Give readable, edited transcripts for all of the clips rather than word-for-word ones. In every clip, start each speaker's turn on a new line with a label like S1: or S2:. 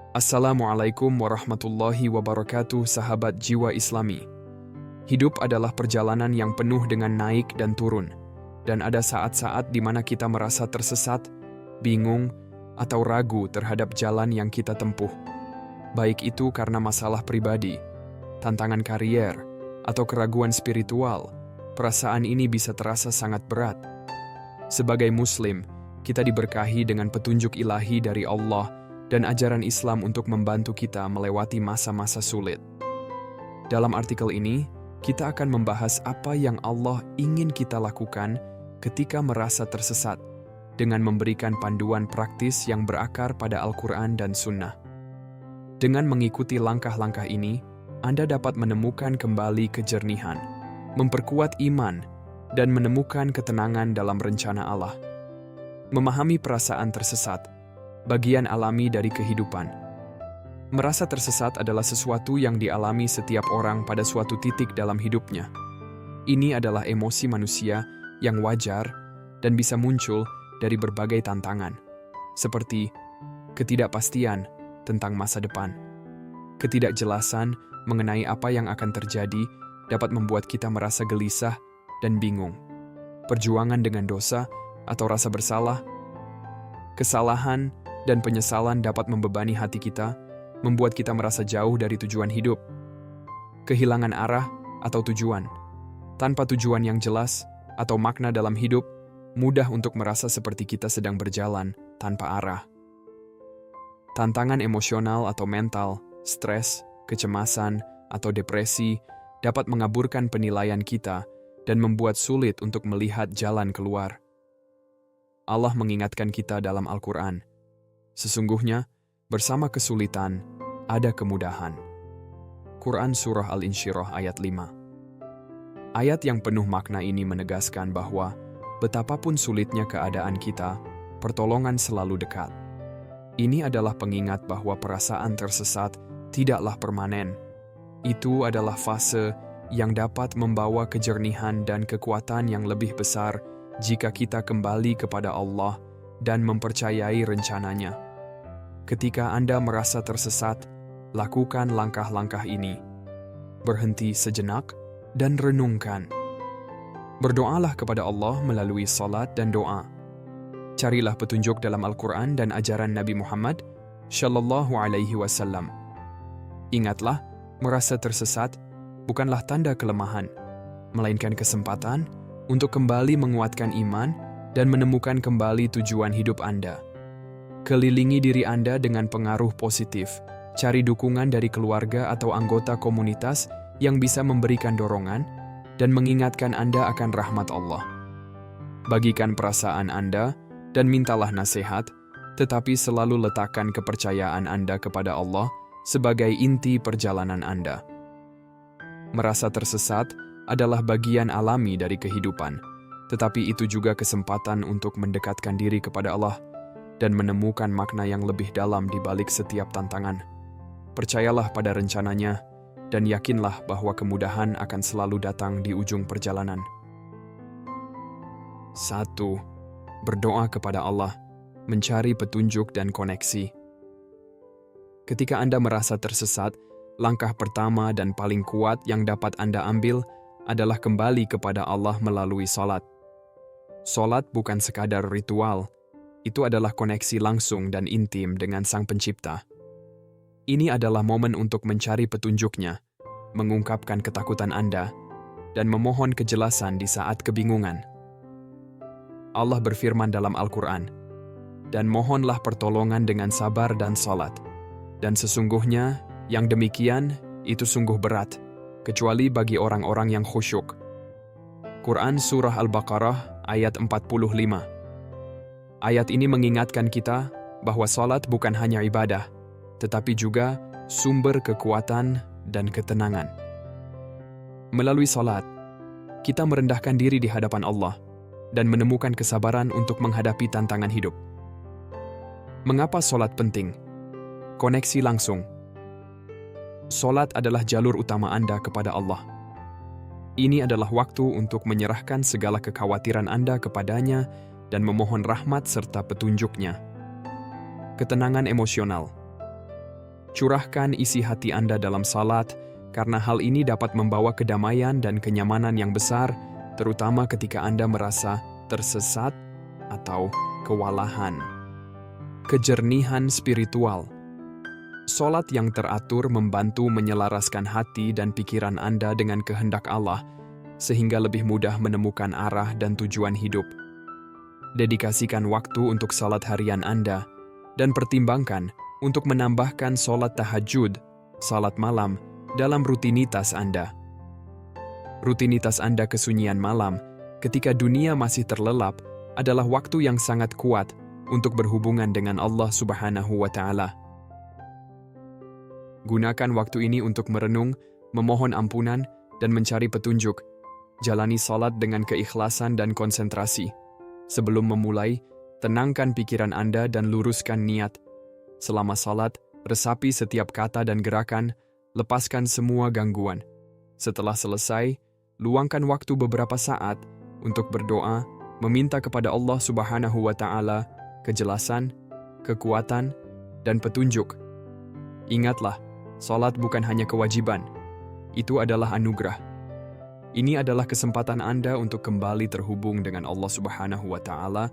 S1: Assalamualaikum warahmatullahi wabarakatuh, sahabat jiwa Islami. Hidup adalah perjalanan yang penuh dengan naik dan turun, dan ada saat-saat di mana kita merasa tersesat, bingung, atau ragu terhadap jalan yang kita tempuh. Baik itu karena masalah pribadi, tantangan karier, atau keraguan spiritual, perasaan ini bisa terasa sangat berat. Sebagai Muslim, kita diberkahi dengan petunjuk ilahi dari Allah dan ajaran Islam untuk membantu kita melewati masa-masa sulit. Dalam artikel ini, kita akan membahas apa yang Allah ingin kita lakukan ketika merasa tersesat, dengan memberikan panduan praktis yang berakar pada Al-Quran dan Sunnah. Dengan mengikuti langkah-langkah ini, Anda dapat menemukan kembali kejernihan, memperkuat iman, dan menemukan ketenangan dalam rencana Allah. Memahami perasaan tersesat, bagian alami dari kehidupan. Merasa tersesat adalah sesuatu yang dialami setiap orang pada suatu titik dalam hidupnya. Ini adalah emosi manusia yang wajar dan bisa muncul dari berbagai tantangan, seperti ketidakpastian tentang masa depan. Ketidakjelasan mengenai apa yang akan terjadi dapat membuat kita merasa gelisah dan bingung. Perjuangan dengan dosa atau rasa bersalah, kesalahan, dan penyesalan dapat membebani hati kita, membuat kita merasa jauh dari tujuan hidup. Kehilangan arah atau tujuan. Tanpa tujuan yang jelas atau makna dalam hidup, mudah untuk merasa seperti kita sedang berjalan tanpa arah. Tantangan emosional atau mental, stres, kecemasan, atau depresi dapat mengaburkan penilaian kita dan membuat sulit untuk melihat jalan keluar. Allah mengingatkan kita dalam Al-Quran, sesungguhnya, bersama kesulitan, ada kemudahan. Quran Surah Al-Insyirah ayat 5. Ayat yang penuh makna ini menegaskan bahwa, betapapun sulitnya keadaan kita, pertolongan selalu dekat. Ini adalah pengingat bahwa perasaan tersesat tidaklah permanen. Itu adalah fase yang dapat membawa kejernihan dan kekuatan yang lebih besar jika kita kembali kepada Allah dan mempercayai rencananya. Ketika Anda merasa tersesat, lakukan langkah-langkah ini. Berhenti sejenak dan renungkan. Berdoalah kepada Allah melalui salat dan doa. Carilah petunjuk dalam Al-Quran dan ajaran Nabi Muhammad Shallallahu Alaihi Wasallam. Ingatlah, merasa tersesat bukanlah tanda kelemahan, melainkan kesempatan untuk kembali menguatkan iman dan menemukan kembali tujuan hidup Anda. Kelilingi diri Anda dengan pengaruh positif. Cari dukungan dari keluarga atau anggota komunitas yang bisa memberikan dorongan dan mengingatkan Anda akan rahmat Allah. Bagikan perasaan Anda dan mintalah nasihat, tetapi selalu letakkan kepercayaan Anda kepada Allah sebagai inti perjalanan Anda. Merasa tersesat adalah bagian alami dari kehidupan, tetapi itu juga kesempatan untuk mendekatkan diri kepada Allah dan menemukan makna yang lebih dalam di balik setiap tantangan. Percayalah pada rencananya, dan yakinlah bahwa kemudahan akan selalu datang di ujung perjalanan. 1. Berdoa kepada Allah, mencari petunjuk dan koneksi. Ketika Anda merasa tersesat, langkah pertama dan paling kuat yang dapat Anda ambil adalah kembali kepada Allah melalui salat. Salat bukan sekadar ritual, itu adalah koneksi langsung dan intim dengan Sang Pencipta. Ini adalah momen untuk mencari petunjuknya, mengungkapkan ketakutan Anda, dan memohon kejelasan di saat kebingungan. Allah berfirman dalam Al-Quran, "Dan mohonlah pertolongan dengan sabar dan salat. Dan sesungguhnya, yang demikian, itu sungguh berat, kecuali bagi orang-orang yang khusyuk." Quran Surah Al-Baqarah ayat 45. Ayat ini mengingatkan kita bahwa salat bukan hanya ibadah, tetapi juga sumber kekuatan dan ketenangan. Melalui salat, kita merendahkan diri di hadapan Allah dan menemukan kesabaran untuk menghadapi tantangan hidup. Mengapa salat penting? Koneksi langsung. Salat adalah jalur utama Anda kepada Allah. Ini adalah waktu untuk menyerahkan segala kekhawatiran Anda kepadanya dan memohon rahmat serta petunjuknya. Ketenangan emosional. Curahkan isi hati Anda dalam salat, karena hal ini dapat membawa kedamaian dan kenyamanan yang besar, terutama ketika Anda merasa tersesat atau kewalahan. Kejernihan spiritual. Salat yang teratur membantu menyelaraskan hati dan pikiran Anda dengan kehendak Allah, sehingga lebih mudah menemukan arah dan tujuan hidup. Dedikasikan waktu untuk salat harian Anda, dan pertimbangkan untuk menambahkan salat tahajud, salat malam, dalam rutinitas Anda. Rutinitas Anda kesunyian malam, ketika dunia masih terlelap, adalah waktu yang sangat kuat untuk berhubungan dengan Allah Subhanahu wa Ta'ala. Gunakan waktu ini untuk merenung, memohon ampunan, dan mencari petunjuk. Jalani salat dengan keikhlasan dan konsentrasi. Sebelum memulai, tenangkan pikiran Anda dan luruskan niat. Selama salat, resapi setiap kata dan gerakan, lepaskan semua gangguan. Setelah selesai, luangkan waktu beberapa saat untuk berdoa, meminta kepada Allah Subhanahu wa Ta'ala kejelasan, kekuatan, dan petunjuk. Ingatlah, salat bukan hanya kewajiban, itu adalah anugerah. Ini adalah kesempatan Anda untuk kembali terhubung dengan Allah Subhanahu wa Ta'ala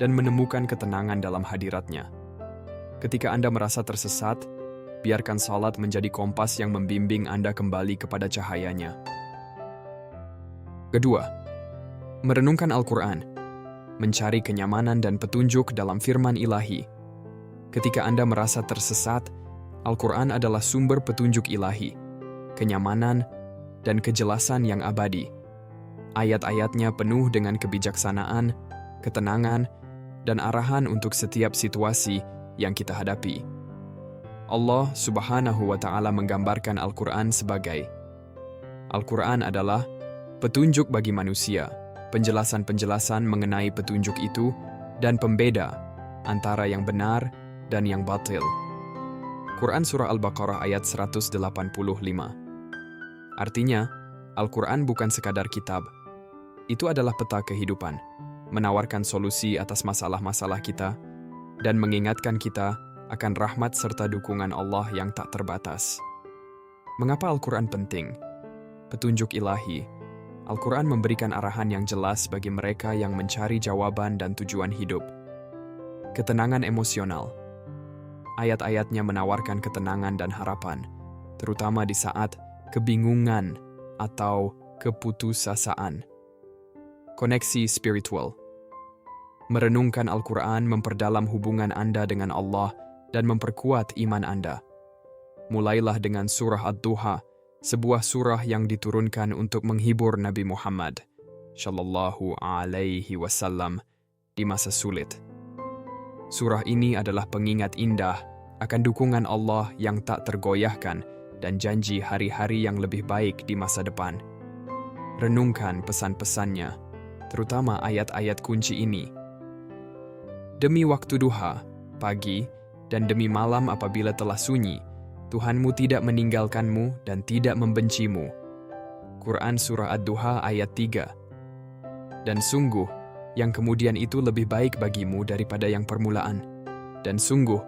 S1: dan menemukan ketenangan dalam hadirat-Nya. Ketika Anda merasa tersesat, biarkan salat menjadi kompas yang membimbing Anda kembali kepada cahayanya. Kedua, merenungkan Al-Quran, mencari kenyamanan dan petunjuk dalam firman ilahi. Ketika Anda merasa tersesat, Al-Quran adalah sumber petunjuk ilahi, kenyamanan, dan kejelasan yang abadi. Ayat-ayatnya penuh dengan kebijaksanaan, ketenangan, dan arahan untuk setiap situasi yang kita hadapi. Allah Subhanahu wa Ta'ala menggambarkan Al-Quran sebagai Al-Quran adalah petunjuk bagi manusia, penjelasan-penjelasan mengenai petunjuk itu, dan pembeda antara yang benar dan yang batil. Quran Surah Al-Baqarah ayat 185. Artinya, Al-Quran bukan sekadar kitab. Itu adalah peta kehidupan, menawarkan solusi atas masalah-masalah kita, dan mengingatkan kita akan rahmat serta dukungan Allah yang tak terbatas. Mengapa Al-Quran penting? Petunjuk ilahi. Al-Quran memberikan arahan yang jelas bagi mereka yang mencari jawaban dan tujuan hidup. Ketenangan emosional. Ayat-ayatnya menawarkan ketenangan dan harapan, terutama di saat kebingungan atau keputusasaan. Koneksi spiritual. Merenungkan Al-Quran memperdalam hubungan Anda dengan Allah dan memperkuat iman Anda. Mulailah dengan surah Ad-Duha, sebuah surah yang diturunkan untuk menghibur Nabi Muhammad Shallallahu Alaihi Wasallam di masa sulit. Surah ini adalah pengingat indah akan dukungan Allah yang tak tergoyahkan dan janji hari-hari yang lebih baik di masa depan. Renungkan pesan-pesannya, terutama ayat-ayat kunci ini. Demi waktu duha, pagi, dan demi malam apabila telah sunyi, Tuhanmu tidak meninggalkanmu dan tidak membencimu. Quran Surah Ad-Duha ayat 3. Dan sungguh, yang kemudian itu lebih baik bagimu daripada yang permulaan. Dan sungguh,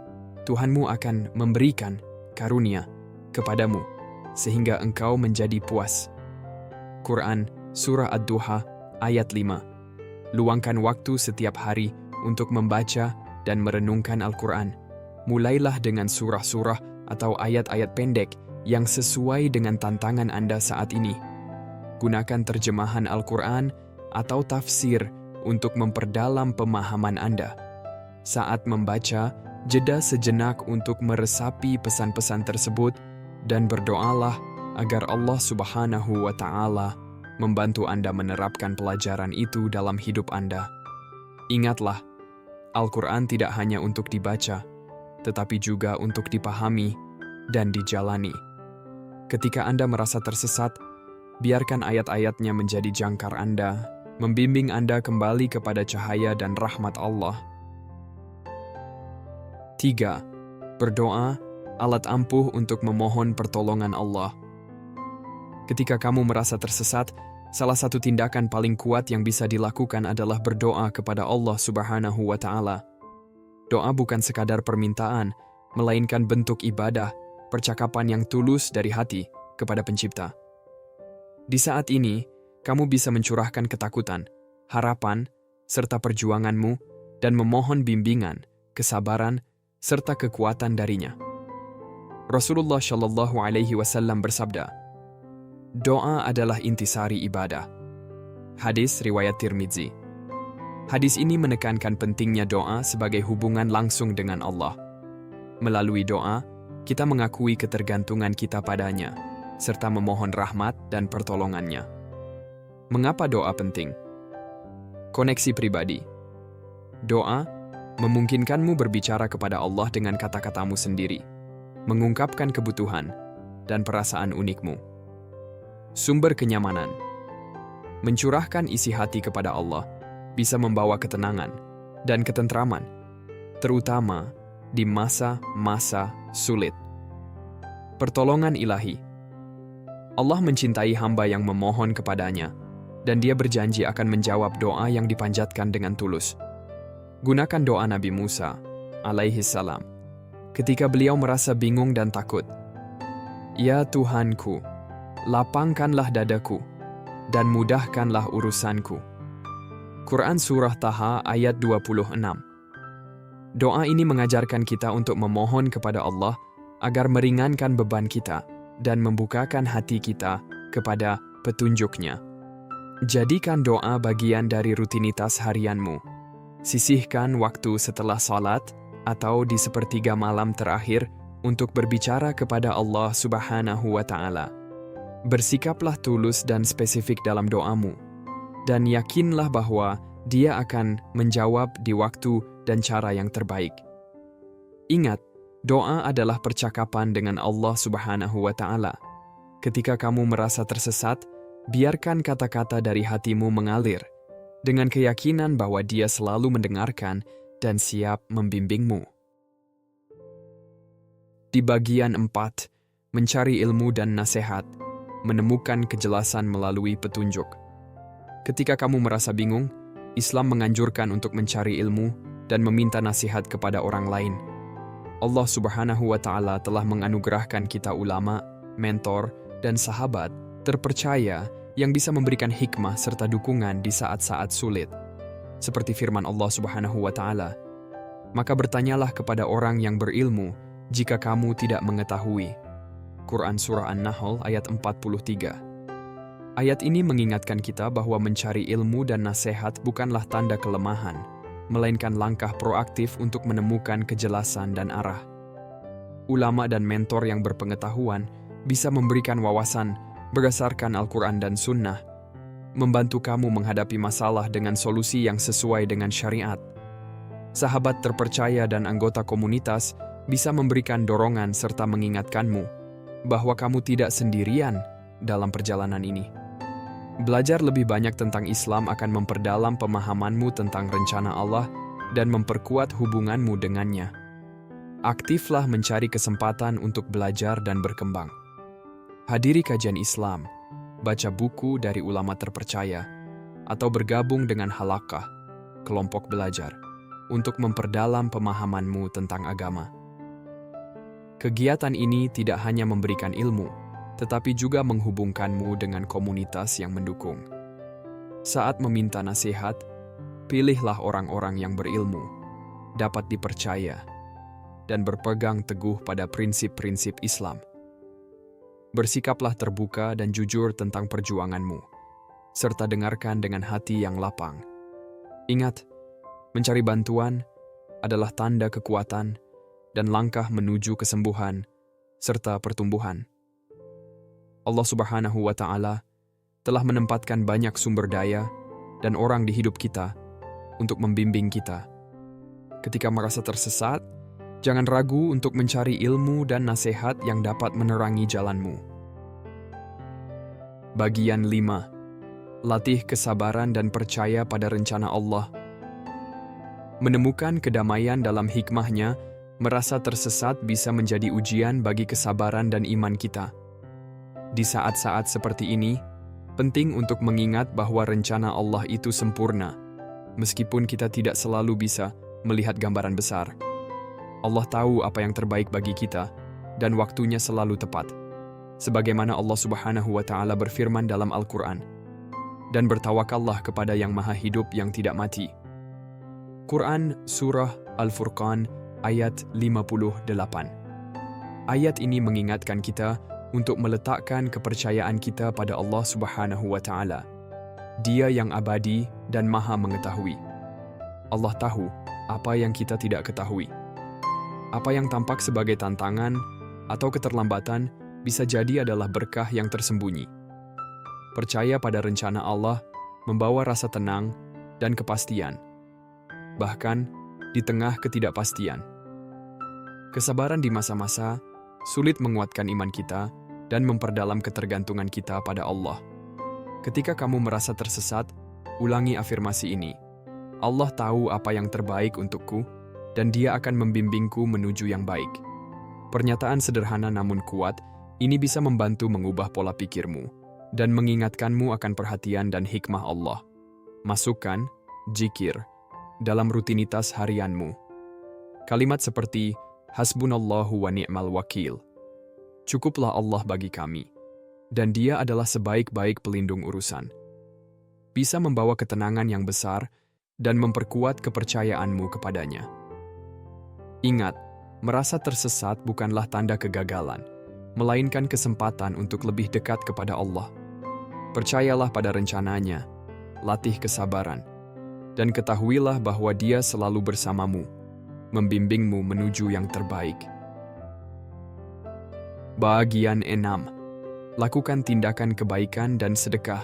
S1: Tuhanmu akan memberikan karunia kepadamu, sehingga engkau menjadi puas. Quran Surah Ad-Duha ayat 5. Luangkan waktu setiap hari untuk membaca dan merenungkan Al-Quran. Mulailah dengan surah-surah atau ayat-ayat pendek yang sesuai dengan tantangan Anda saat ini. Gunakan terjemahan Al-Quran atau tafsir untuk memperdalam pemahaman Anda. Saat membaca, jeda sejenak untuk meresapi pesan-pesan tersebut dan berdoalah agar Allah Subhanahu wa Ta'ala membantu Anda menerapkan pelajaran itu dalam hidup Anda. Ingatlah, Al-Quran tidak hanya untuk dibaca, tetapi juga untuk dipahami dan dijalani. Ketika Anda merasa tersesat, biarkan ayat-ayatnya menjadi jangkar Anda, membimbing Anda kembali kepada cahaya dan rahmat Allah. 3. Berdoa, alat ampuh untuk memohon pertolongan Allah. Ketika kamu merasa tersesat, salah satu tindakan paling kuat yang bisa dilakukan adalah berdoa kepada Allah Subhanahu wa Ta'ala. Doa bukan sekadar permintaan, melainkan bentuk ibadah, percakapan yang tulus dari hati kepada Pencipta. Di saat ini, kamu bisa mencurahkan ketakutan, harapan, serta perjuanganmu dan memohon bimbingan, kesabaran, serta kekuatan darinya. Rasulullah Shallallahu Alaihi Wasallam bersabda, "Doa adalah intisari ibadah." Hadis riwayat Tirmidzi. Hadis ini menekankan pentingnya doa sebagai hubungan langsung dengan Allah. Melalui doa, kita mengakui ketergantungan kita padanya, serta memohon rahmat dan pertolongannya. Mengapa doa penting? Koneksi pribadi. Doa memungkinkanmu berbicara kepada Allah dengan kata-katamu sendiri, mengungkapkan kebutuhan dan perasaan unikmu. Sumber kenyamanan. Mencurahkan isi hati kepada Allah bisa membawa ketenangan dan ketentraman, terutama di masa-masa sulit. Pertolongan ilahi. Allah mencintai hamba yang memohon kepadanya, dan Dia berjanji akan menjawab doa yang dipanjatkan dengan tulus. Gunakan doa Nabi Musa alaihi salam ketika beliau merasa bingung dan takut. Ya Tuhanku, lapangkanlah dadaku dan mudahkanlah urusanku. Quran Surah Taha ayat 26. Doa ini mengajarkan kita untuk memohon kepada Allah agar meringankan beban kita dan membukakan hati kita kepada petunjuk-Nya. Jadikan doa bagian dari rutinitas harianmu. Sisihkan waktu setelah salat atau di sepertiga malam terakhir untuk berbicara kepada Allah Subhanahu wa Ta'ala. Bersikaplah tulus dan spesifik dalam doamu, dan yakinlah bahwa Dia akan menjawab di waktu dan cara yang terbaik. Ingat, doa adalah percakapan dengan Allah Subhanahu wa Ta'ala. Ketika kamu merasa tersesat, biarkan kata-kata dari hatimu mengalir, dengan keyakinan bahwa Dia selalu mendengarkan dan siap membimbingmu. Di bagian 4, mencari ilmu dan nasihat, menemukan kejelasan melalui petunjuk. Ketika kamu merasa bingung, Islam menganjurkan untuk mencari ilmu dan meminta nasihat kepada orang lain. Allah Subhanahu wa Ta'ala telah menganugerahkan kita ulama, mentor, dan sahabat terpercaya yang bisa memberikan hikmah serta dukungan di saat-saat sulit. Seperti firman Allah Subhanahu wa Ta'ala, "Maka bertanyalah kepada orang yang berilmu jika kamu tidak mengetahui." Quran Surah An-Nahl ayat 43. Ayat ini mengingatkan kita bahwa mencari ilmu dan nasihat bukanlah tanda kelemahan, melainkan langkah proaktif untuk menemukan kejelasan dan arah. Ulama dan mentor yang berpengetahuan bisa memberikan wawasan berdasarkan Al-Quran dan Sunnah, membantu kamu menghadapi masalah dengan solusi yang sesuai dengan syariat. Sahabat terpercaya dan anggota komunitas bisa memberikan dorongan serta mengingatkanmu bahwa kamu tidak sendirian dalam perjalanan ini. Belajar lebih banyak tentang Islam akan memperdalam pemahamanmu tentang rencana Allah dan memperkuat hubunganmu dengannya. Aktiflah mencari kesempatan untuk belajar dan berkembang. Hadiri kajian Islam, baca buku dari ulama terpercaya, atau bergabung dengan halaqah, kelompok belajar, untuk memperdalam pemahamanmu tentang agama. Kegiatan ini tidak hanya memberikan ilmu, tetapi juga menghubungkanmu dengan komunitas yang mendukung. Saat meminta nasihat, pilihlah orang-orang yang berilmu, dapat dipercaya, dan berpegang teguh pada prinsip-prinsip Islam. Bersikaplah terbuka dan jujur tentang perjuanganmu, serta dengarkan dengan hati yang lapang. Ingat, mencari bantuan adalah tanda kekuatan dan langkah menuju kesembuhan serta pertumbuhan. Allah Subhanahu wa Ta'ala telah menempatkan banyak sumber daya dan orang di hidup kita untuk membimbing kita. Ketika merasa tersesat, jangan ragu untuk mencari ilmu dan nasihat yang dapat menerangi jalanmu. Bagian 5. Latih kesabaran dan percaya pada rencana Allah. Menemukan kedamaian dalam hikmahnya, merasa tersesat bisa menjadi ujian bagi kesabaran dan iman kita. Di saat-saat seperti ini, penting untuk mengingat bahwa rencana Allah itu sempurna, meskipun kita tidak selalu bisa melihat gambaran besar. Allah tahu apa yang terbaik bagi kita, dan waktunya selalu tepat. Sebagaimana Allah Subhanahu wa Ta'ala berfirman dalam Al-Quran, dan bertawakallah kepada yang maha hidup yang tidak mati. Quran Surah Al-Furqan ayat 58. Ayat ini mengingatkan kita untuk meletakkan kepercayaan kita pada Allah Subhanahu wa Ta'ala. Dia yang abadi dan maha mengetahui. Allah tahu apa yang kita tidak ketahui. Apa yang tampak sebagai tantangan atau keterlambatan bisa jadi adalah berkah yang tersembunyi. Percaya pada rencana Allah membawa rasa tenang dan kepastian, bahkan di tengah ketidakpastian. Kesabaran di masa-masa sulit menguatkan iman kita dan memperdalam ketergantungan kita pada Allah. Ketika kamu merasa tersesat, ulangi afirmasi ini. Allah tahu apa yang terbaik untukku, dan Dia akan membimbingku menuju yang baik. Pernyataan sederhana namun kuat, ini bisa membantu mengubah pola pikirmu dan mengingatkanmu akan perhatian dan hikmah Allah. Masukkan zikir dalam rutinitas harianmu. Kalimat seperti, Hasbunallahu wa ni'mal wakil. Cukuplah Allah bagi kami, dan Dia adalah sebaik-baik pelindung urusan. Bisa membawa ketenangan yang besar dan memperkuat kepercayaanmu kepadanya. Ingat, merasa tersesat bukanlah tanda kegagalan, melainkan kesempatan untuk lebih dekat kepada Allah. Percayalah pada rencananya, latih kesabaran, dan ketahuilah bahwa Dia selalu bersamamu, membimbingmu menuju yang terbaik. Bagian 6. Lakukan tindakan kebaikan dan sedekah.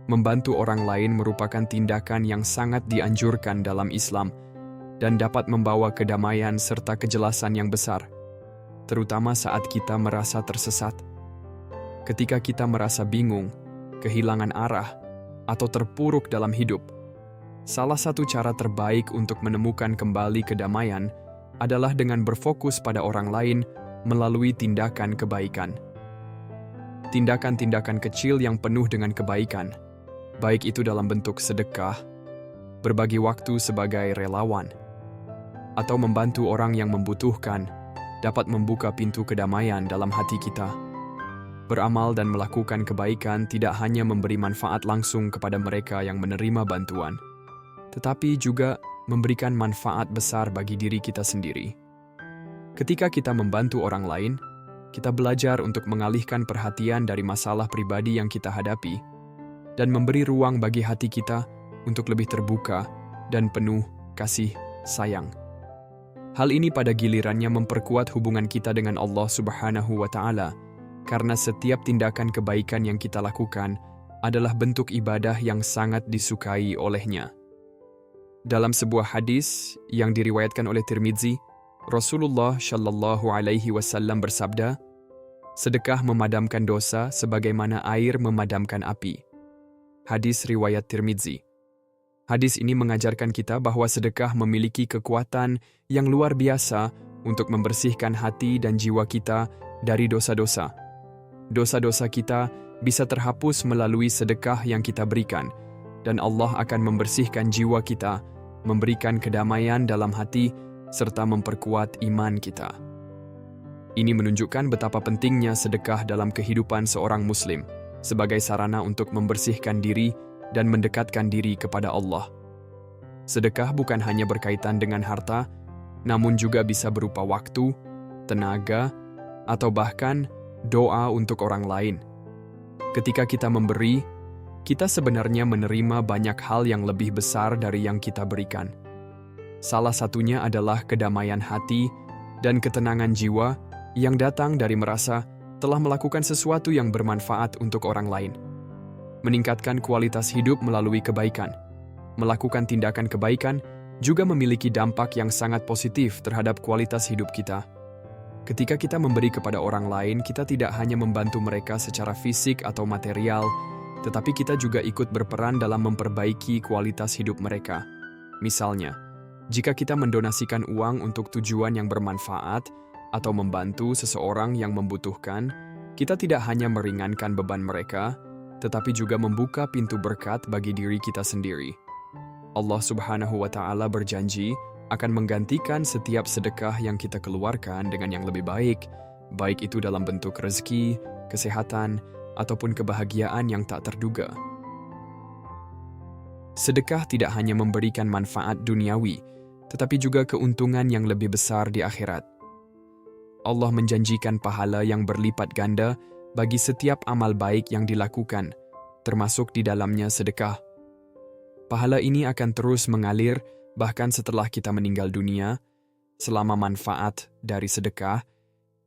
S1: Membantu orang lain merupakan tindakan yang sangat dianjurkan dalam Islam dan dapat membawa kedamaian serta kejelasan yang besar, terutama saat kita merasa tersesat. Ketika kita merasa bingung, kehilangan arah, atau terpuruk dalam hidup, salah satu cara terbaik untuk menemukan kembali kedamaian adalah dengan berfokus pada orang lain melalui tindakan kebaikan. Tindakan-tindakan kecil yang penuh dengan kebaikan, baik itu dalam bentuk sedekah, berbagi waktu sebagai relawan, atau membantu orang yang membutuhkan, dapat membuka pintu kedamaian dalam hati kita. Beramal dan melakukan kebaikan tidak hanya memberi manfaat langsung kepada mereka yang menerima bantuan, tetapi juga memberikan manfaat besar bagi diri kita sendiri. Ketika kita membantu orang lain, kita belajar untuk mengalihkan perhatian dari masalah pribadi yang kita hadapi dan memberi ruang bagi hati kita untuk lebih terbuka dan penuh kasih sayang. Hal ini pada gilirannya memperkuat hubungan kita dengan Allah Subhanahu wa Ta'ala, karena setiap tindakan kebaikan yang kita lakukan adalah bentuk ibadah yang sangat disukai olehnya. Dalam sebuah hadis yang diriwayatkan oleh Tirmidzi, Rasulullah Shallallahu Alaihi Wasallam bersabda, sedekah memadamkan dosa sebagaimana air memadamkan api. Hadis riwayat Tirmidzi. Hadis ini mengajarkan kita bahwa sedekah memiliki kekuatan yang luar biasa untuk membersihkan hati dan jiwa kita dari dosa-dosa. Dosa-dosa kita bisa terhapus melalui sedekah yang kita berikan, dan Allah akan membersihkan jiwa kita, memberikan kedamaian dalam hati, serta memperkuat iman kita. Ini menunjukkan betapa pentingnya sedekah dalam kehidupan seorang Muslim, sebagai sarana untuk membersihkan diri dan mendekatkan diri kepada Allah. Sedekah bukan hanya berkaitan dengan harta, namun juga bisa berupa waktu, tenaga, atau bahkan doa untuk orang lain. Ketika kita memberi, kita sebenarnya menerima banyak hal yang lebih besar dari yang kita berikan. Salah satunya adalah kedamaian hati dan ketenangan jiwa yang datang dari merasa telah melakukan sesuatu yang bermanfaat untuk orang lain. Meningkatkan kualitas hidup melalui kebaikan. Melakukan tindakan kebaikan juga memiliki dampak yang sangat positif terhadap kualitas hidup kita. Ketika kita memberi kepada orang lain, kita tidak hanya membantu mereka secara fisik atau material, tetapi kita juga ikut berperan dalam memperbaiki kualitas hidup mereka. Misalnya, jika kita mendonasikan uang untuk tujuan yang bermanfaat atau membantu seseorang yang membutuhkan, kita tidak hanya meringankan beban mereka, tetapi juga membuka pintu berkat bagi diri kita sendiri. Allah Subhanahu wa Ta'ala berjanji akan menggantikan setiap sedekah yang kita keluarkan dengan yang lebih baik, baik itu dalam bentuk rezeki, kesehatan, ataupun kebahagiaan yang tak terduga. Sedekah tidak hanya memberikan manfaat duniawi, tetapi juga keuntungan yang lebih besar di akhirat. Allah menjanjikan pahala yang berlipat ganda bagi setiap amal baik yang dilakukan, termasuk di dalamnya sedekah. Pahala ini akan terus mengalir bahkan setelah kita meninggal dunia. Selama manfaat dari sedekah,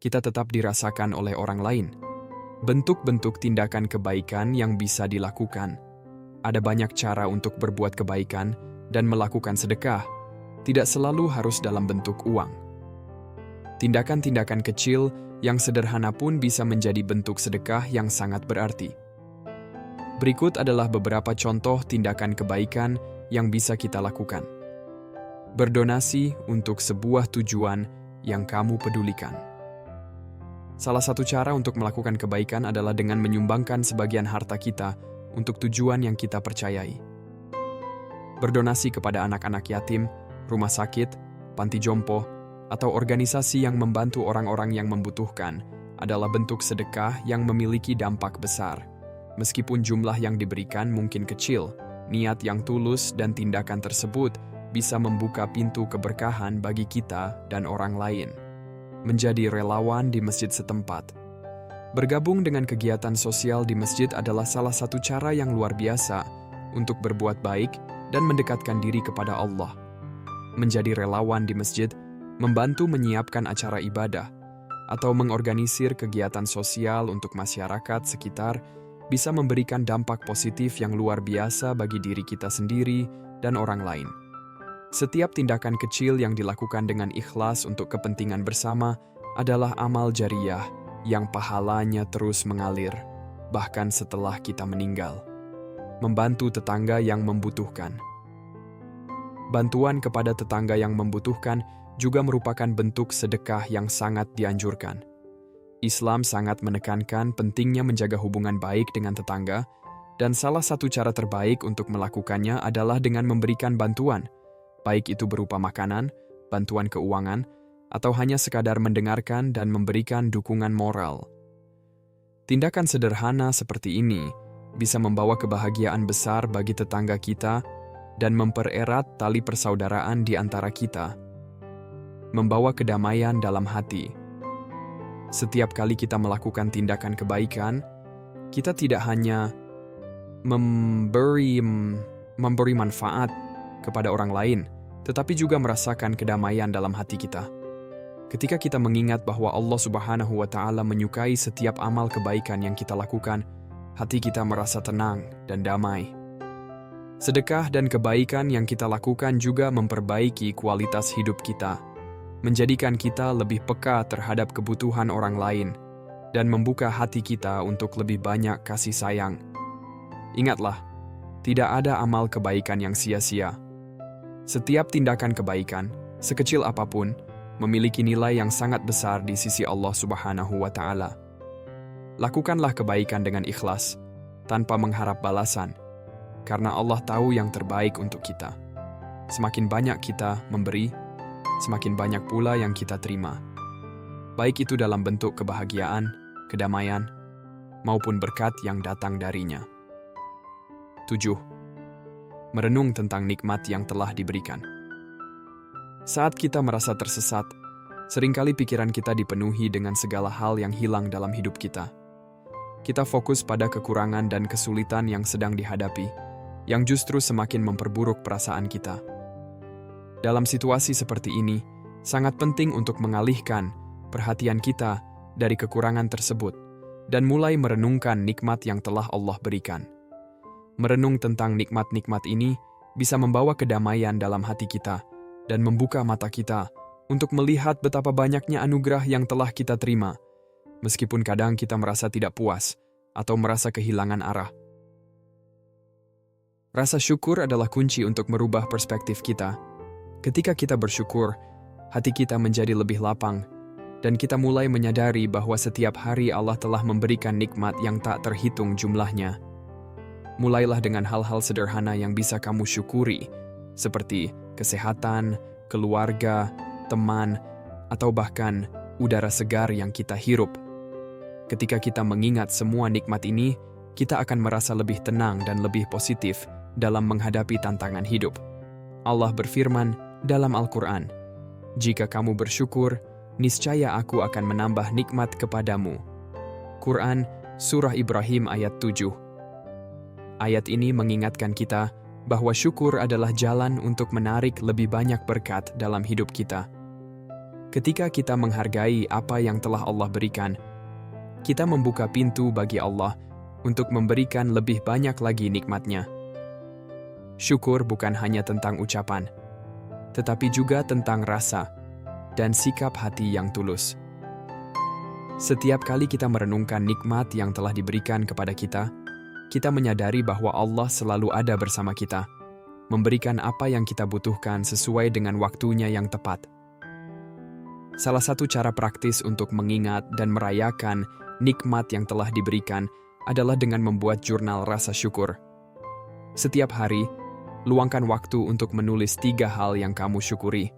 S1: kita tetap dirasakan oleh orang lain. Bentuk-bentuk tindakan kebaikan yang bisa dilakukan. Ada banyak cara untuk berbuat kebaikan dan melakukan sedekah, tidak selalu harus dalam bentuk uang. Tindakan-tindakan kecil yang sederhana pun bisa menjadi bentuk sedekah yang sangat berarti. Berikut adalah beberapa contoh tindakan kebaikan yang bisa kita lakukan. Berdonasi untuk sebuah tujuan yang kamu pedulikan. Salah satu cara untuk melakukan kebaikan adalah dengan menyumbangkan sebagian harta kita untuk tujuan yang kita percayai. Berdonasi kepada anak-anak yatim, rumah sakit, panti jompo, atau organisasi yang membantu orang-orang yang membutuhkan adalah bentuk sedekah yang memiliki dampak besar. Meskipun jumlah yang diberikan mungkin kecil, niat yang tulus dan tindakan tersebut bisa membuka pintu keberkahan bagi kita dan orang lain. Menjadi relawan di masjid setempat. Bergabung dengan kegiatan sosial di masjid adalah salah satu cara yang luar biasa untuk berbuat baik dan mendekatkan diri kepada Allah. Menjadi relawan di masjid, membantu menyiapkan acara ibadah, atau mengorganisir kegiatan sosial untuk masyarakat sekitar bisa memberikan dampak positif yang luar biasa bagi diri kita sendiri dan orang lain. Setiap tindakan kecil yang dilakukan dengan ikhlas untuk kepentingan bersama adalah amal jariyah yang pahalanya terus mengalir, bahkan setelah kita meninggal. Membantu tetangga yang membutuhkan. Bantuan kepada tetangga yang membutuhkan juga merupakan bentuk sedekah yang sangat dianjurkan. Islam sangat menekankan pentingnya menjaga hubungan baik dengan tetangga, dan salah satu cara terbaik untuk melakukannya adalah dengan memberikan bantuan, baik itu berupa makanan, bantuan keuangan, atau hanya sekadar mendengarkan dan memberikan dukungan moral. Tindakan sederhana seperti ini bisa membawa kebahagiaan besar bagi tetangga kita dan mempererat tali persaudaraan di antara kita, membawa kedamaian dalam hati. Setiap kali kita melakukan tindakan kebaikan, kita tidak hanya memberi manfaat kepada orang lain, tetapi juga merasakan kedamaian dalam hati kita. Ketika kita mengingat bahwa Allah Subhanahu wa Ta'ala menyukai setiap amal kebaikan yang kita lakukan, hati kita merasa tenang dan damai. Sedekah dan kebaikan yang kita lakukan juga memperbaiki kualitas hidup kita, menjadikan kita lebih peka terhadap kebutuhan orang lain, dan membuka hati kita untuk lebih banyak kasih sayang. Ingatlah, tidak ada amal kebaikan yang sia-sia. Setiap tindakan kebaikan, sekecil apapun, memiliki nilai yang sangat besar di sisi Allah Subhanahu wa Ta'ala. Lakukanlah kebaikan dengan ikhlas, tanpa mengharap balasan, karena Allah tahu yang terbaik untuk kita. Semakin banyak kita memberi, semakin banyak pula yang kita terima. Baik itu dalam bentuk kebahagiaan, kedamaian, maupun berkat yang datang darinya. 7. Merenung tentang nikmat yang telah diberikan. Saat kita merasa tersesat, seringkali pikiran kita dipenuhi dengan segala hal yang hilang dalam hidup kita. Kita fokus pada kekurangan dan kesulitan yang sedang dihadapi, yang justru semakin memperburuk perasaan kita. Dalam situasi seperti ini, sangat penting untuk mengalihkan perhatian kita dari kekurangan tersebut dan mulai merenungkan nikmat yang telah Allah berikan. Merenung tentang nikmat-nikmat ini bisa membawa kedamaian dalam hati kita dan membuka mata kita untuk melihat betapa banyaknya anugerah yang telah kita terima, meskipun kadang kita merasa tidak puas atau merasa kehilangan arah. Rasa syukur adalah kunci untuk merubah perspektif kita. Ketika kita bersyukur, hati kita menjadi lebih lapang, dan kita mulai menyadari bahwa setiap hari Allah telah memberikan nikmat yang tak terhitung jumlahnya. Mulailah dengan hal-hal sederhana yang bisa kamu syukuri, seperti kesehatan, keluarga, teman, atau bahkan udara segar yang kita hirup. Ketika kita mengingat semua nikmat ini, kita akan merasa lebih tenang dan lebih positif dalam menghadapi tantangan hidup. Allah berfirman dalam Al-Quran, "Jika kamu bersyukur, niscaya aku akan menambah nikmat kepadamu." Quran, Surah Ibrahim ayat 7. Ayat ini mengingatkan kita bahwa syukur adalah jalan untuk menarik lebih banyak berkat dalam hidup kita. Ketika kita menghargai apa yang telah Allah berikan, kita membuka pintu bagi Allah untuk memberikan lebih banyak lagi nikmat-Nya. Syukur bukan hanya tentang ucapan, tetapi juga tentang rasa dan sikap hati yang tulus. Setiap kali kita merenungkan nikmat yang telah diberikan kepada kita menyadari bahwa Allah selalu ada bersama kita, memberikan apa yang kita butuhkan sesuai dengan waktunya yang tepat. Salah satu cara praktis untuk mengingat dan merayakan nikmat yang telah diberikan adalah dengan membuat jurnal rasa syukur. Setiap hari, luangkan waktu untuk menulis 3 hal yang kamu syukuri.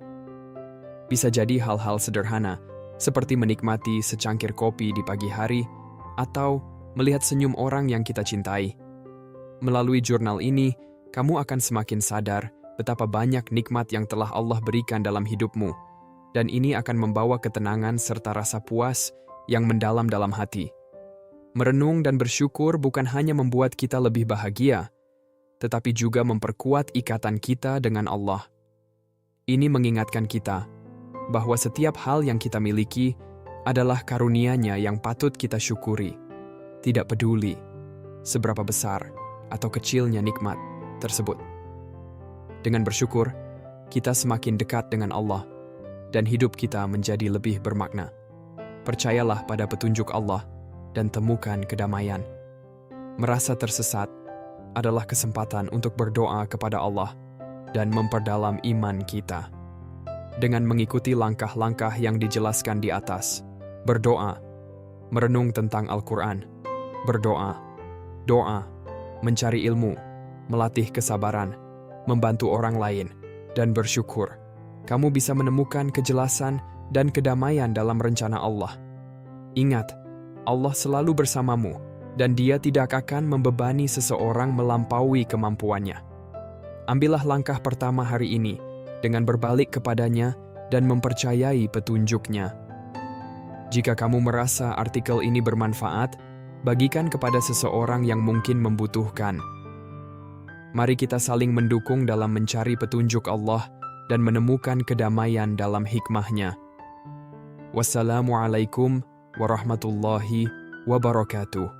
S1: Bisa jadi hal-hal sederhana, seperti menikmati secangkir kopi di pagi hari, atau melihat senyum orang yang kita cintai. Melalui jurnal ini, kamu akan semakin sadar betapa banyak nikmat yang telah Allah berikan dalam hidupmu, dan ini akan membawa ketenangan serta rasa puas yang mendalam dalam hati. Merenung dan bersyukur bukan hanya membuat kita lebih bahagia, tetapi juga memperkuat ikatan kita dengan Allah. Ini mengingatkan kita bahwa setiap hal yang kita miliki adalah karunia-Nya yang patut kita syukuri, tidak peduli seberapa besar atau kecilnya nikmat tersebut. Dengan bersyukur, kita semakin dekat dengan Allah, dan hidup kita menjadi lebih bermakna. Percayalah pada petunjuk Allah dan temukan kedamaian. Merasa tersesat adalah kesempatan untuk berdoa kepada Allah dan memperdalam iman kita. Dengan mengikuti langkah-langkah yang dijelaskan di atas, berdoa, merenung tentang Al-Quran, berdoa, doa, mencari ilmu, melatih kesabaran, membantu orang lain, dan bersyukur, kamu bisa menemukan kejelasan dan kedamaian dalam rencana Allah. Ingat, Allah selalu bersamamu, dan Dia tidak akan membebani seseorang melampaui kemampuannya. Ambillah langkah pertama hari ini dengan berbalik kepadanya dan mempercayai petunjuk-Nya. Jika kamu merasa artikel ini bermanfaat, bagikan kepada seseorang yang mungkin membutuhkan. Mari kita saling mendukung dalam mencari petunjuk Allah dan menemukan kedamaian dalam hikmah-Nya. Wassalamualaikum warahmatullahi wabarakatuh.